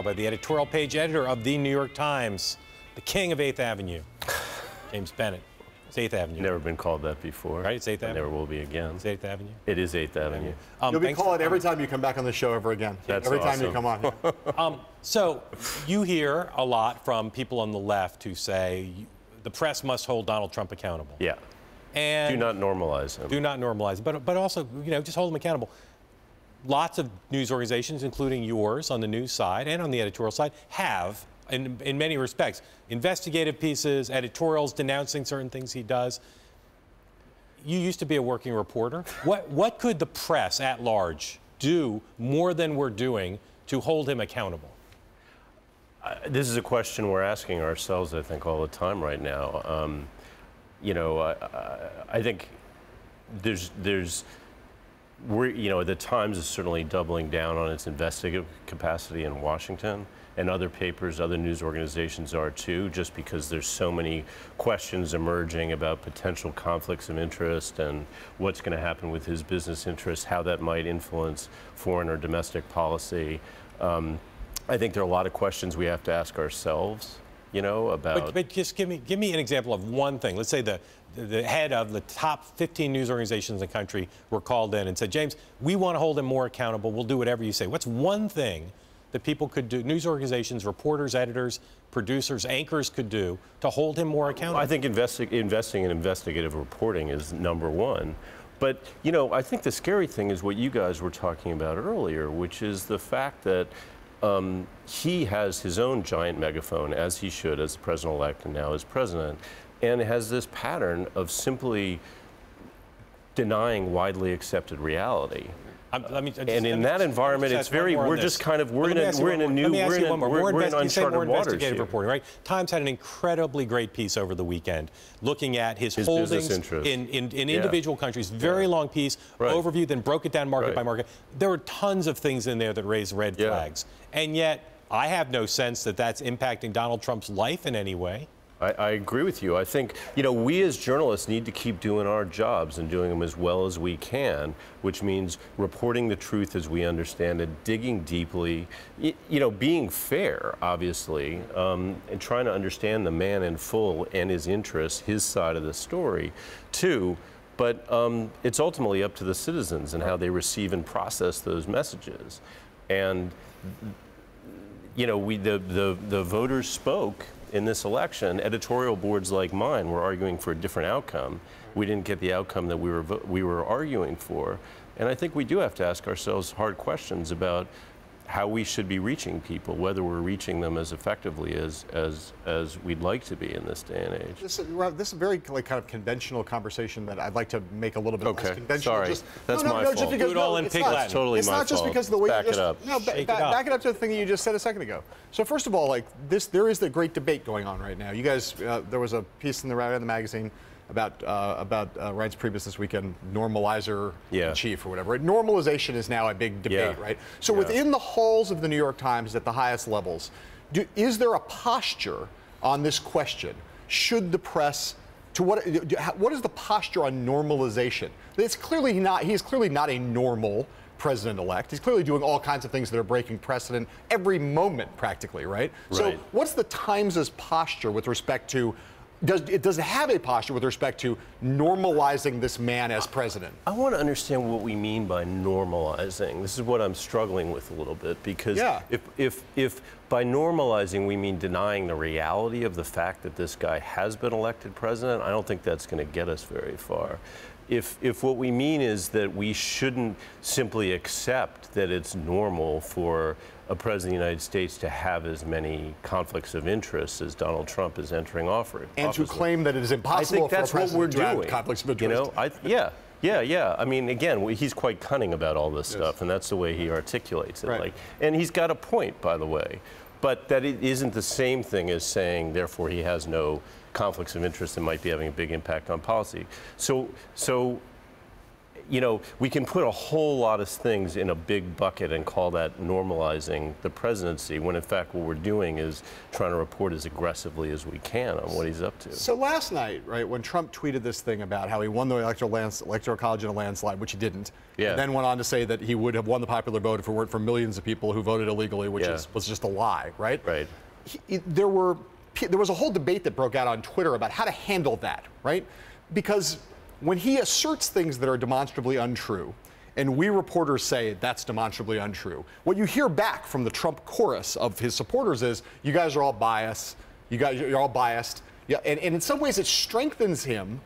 By the editorial page editor of the New York Times, the king of 8th Avenue, James Bennet. It's 8th Avenue. Never been called that before. Right? It's 8th Avenue. Never will be again. It's 8th Avenue. It is 8th Avenue. You'll be called every time you come back on the show ever again. That's every awesome. time you come on. So you hear a lot from people on the left who say the press must hold Donald Trump accountable. Yeah. And do not normalize him. Do not normalize, but also, just hold him accountable. Lots of news organizations, including yours on the news side and on the editorial side, have, in many respects, investigative pieces, editorials denouncing certain things he does. You used to be a working reporter. What could the press at large do more than we're doing to hold him accountable? This is a question we're asking ourselves, I think, all the time right now. I think the Times is certainly doubling down on its investigative capacity in Washington, and other papers, other news organizations are too, just because there's so many questions emerging about potential conflicts of interest and what's going to happen with his business interests, how that might influence foreign or domestic policy. I think there are a lot of questions we have to ask ourselves, about. But just give me an example of one thing. Let's say the head of the top 15 news organizations in the country were called in and said, James, we want to hold him more accountable. We'll do whatever you say. What's one thing that people could do, news organizations, reporters, editors, producers, anchors could do to hold him more accountable? I think investing in investigative reporting is number one. But, I think the scary thing is what you guys were talking about earlier, which is the fact that he has his own giant megaphone, as he should, as the president-elect and now as president, and has this pattern of simply denying widely accepted reality. And in that environment, it's very, we're in uncharted waters here. Reporting, right? Times had an incredibly great piece over the weekend looking at his holdings in individual countries. Very long piece, overview, then broke it down market by market. There were tons of things in there that raised red flags. And yet, I have no sense that that's impacting Donald Trump's life in any way. I agree with you. I think, we as journalists need to keep doing our jobs and doing them as well as we can, which means reporting the truth as we understand it, digging deeply, being fair, obviously, and trying to understand the man in full and his interests, his side of the story, too. But it's ultimately up to the citizens and how they receive and process those messages. And, the voters spoke in this election. Editorial boards like mine were arguing for a different outcome. We didn't get the outcome that we were arguing for. And I think we do have to ask ourselves hard questions about how we should be reaching people, whether we're reaching them as effectively as we'd like to be in this day and age. This is a very kind of conventional conversation that I'd like to make a little bit less conventional. Sorry, that's my fault. Just because, That's totally my fault. It's not just because of the way back you just, it up. No, back it up to the thing that you just said a second ago. So first of all, there is the great debate going on right now. You guys, there was a piece in the magazine about Reince Priebus this weekend, normalizer in chief or whatever. Normalization is now a big debate, right? So within the halls of the New York Times at the highest levels, is there a posture on this question? Should the press, what is the posture on normalization? It's clearly not. He's clearly not a normal president-elect. He's clearly doing all kinds of things that are breaking precedent every moment, practically, right? So what's the Times' posture with respect to? Does it have a posture with respect to normalizing this man as president? I want to understand what we mean by normalizing. This is what I'm struggling with a little bit, because if by normalizing we mean denying the reality of the fact that this guy has been elected president, I don't think that's going to get us very far. If what we mean is that we shouldn't simply accept that it's normal for a president of the United States to have as many conflicts of interest as Donald Trump is entering office. And to claim that it is impossible for a president to have conflicts of interest. Yeah. I mean, again, he's quite cunning about all this stuff, and that's the way he articulates it. And he's got a point, by the way. But that it isn't the same thing as saying, therefore, he has no conflicts of interest that might be having a big impact on policy. So you know, we can put a whole lot of things in a big bucket and call that normalizing the presidency, when in fact what we're doing is trying to report as aggressively as we can on what he's up to. So last night, right, when Trump tweeted this thing about how he won the electoral college in a landslide, which he didn't, and then went on to say that he would have won the popular vote if it weren't for millions of people who voted illegally, which was just a lie, right? Right. There was a whole debate that broke out on Twitter about how to handle that, right? Because when he asserts things that are demonstrably untrue, and we reporters say that's demonstrably untrue, what you hear back from the Trump chorus of his supporters is, you guys are all biased, you're all biased. Yeah, and in some ways it strengthens him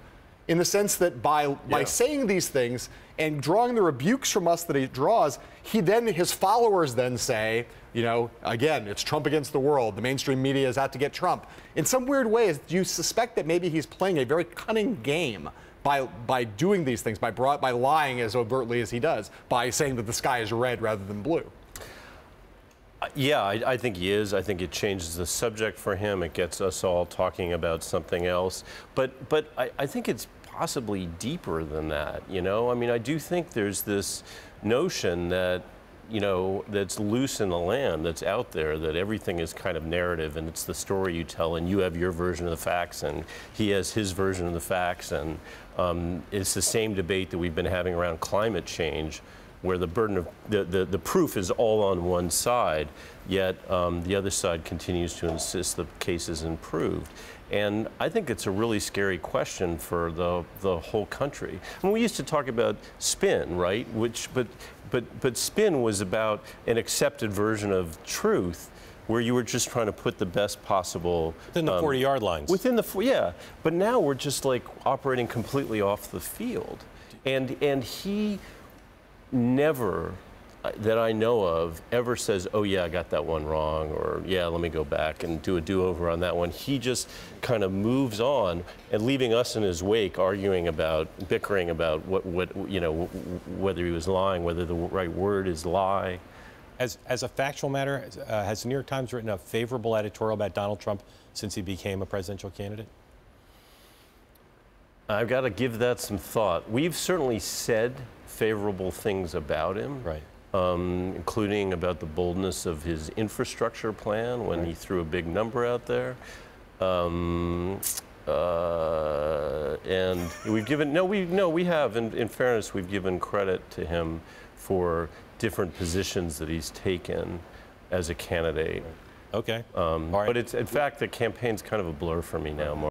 in the sense that by saying these things and drawing the rebukes from us that he draws, his followers then say, you know, again, it's Trump against the world. The mainstream media is out to get Trump. In some weird ways, do you suspect that maybe he's playing a very cunning game by doing these things, by lying as overtly as he does, by saying that the sky is red rather than blue? Yeah, I think he is. I think it changes the subject for him. It gets us all talking about something else. But I think it's possibly deeper than that, you know? I mean, I do think there's this notion that, you know, that's loose in the land, that's out there, that everything is kind of narrative and it's the story you tell, and you have your version of the facts and he has his version of the facts, and it's the same debate that we've been having around climate change, where the burden of the proof is all on one side, yet the other side continues to insist the case is improved. And I think it's a really scary question for the whole country. I mean, we used to talk about spin, right? But spin was about an accepted version of truth, where you were just trying to put the best possible within the 40-yard lines. Within the but now we're just like operating completely off the field, and he never, that I know of, ever says, oh yeah, I got that one wrong, or yeah, let me go back and do a do-over on that one. He just kind of moves on, and leaving us in his wake arguing about, bickering about what you know, whether he was lying, whether the right word is lie. As a factual matter, has the New York Times written a favorable editorial about Donald Trump since he became a presidential candidate? I've got to give that some thought. We've certainly said favorable things about him, right? Including about the boldness of his infrastructure plan when he threw a big number out there. And we've given, we have, in fairness, we've given credit to him for different positions that he's taken as a candidate. Okay. But it's, in fact, the campaign's kind of a blur for me now, Mark.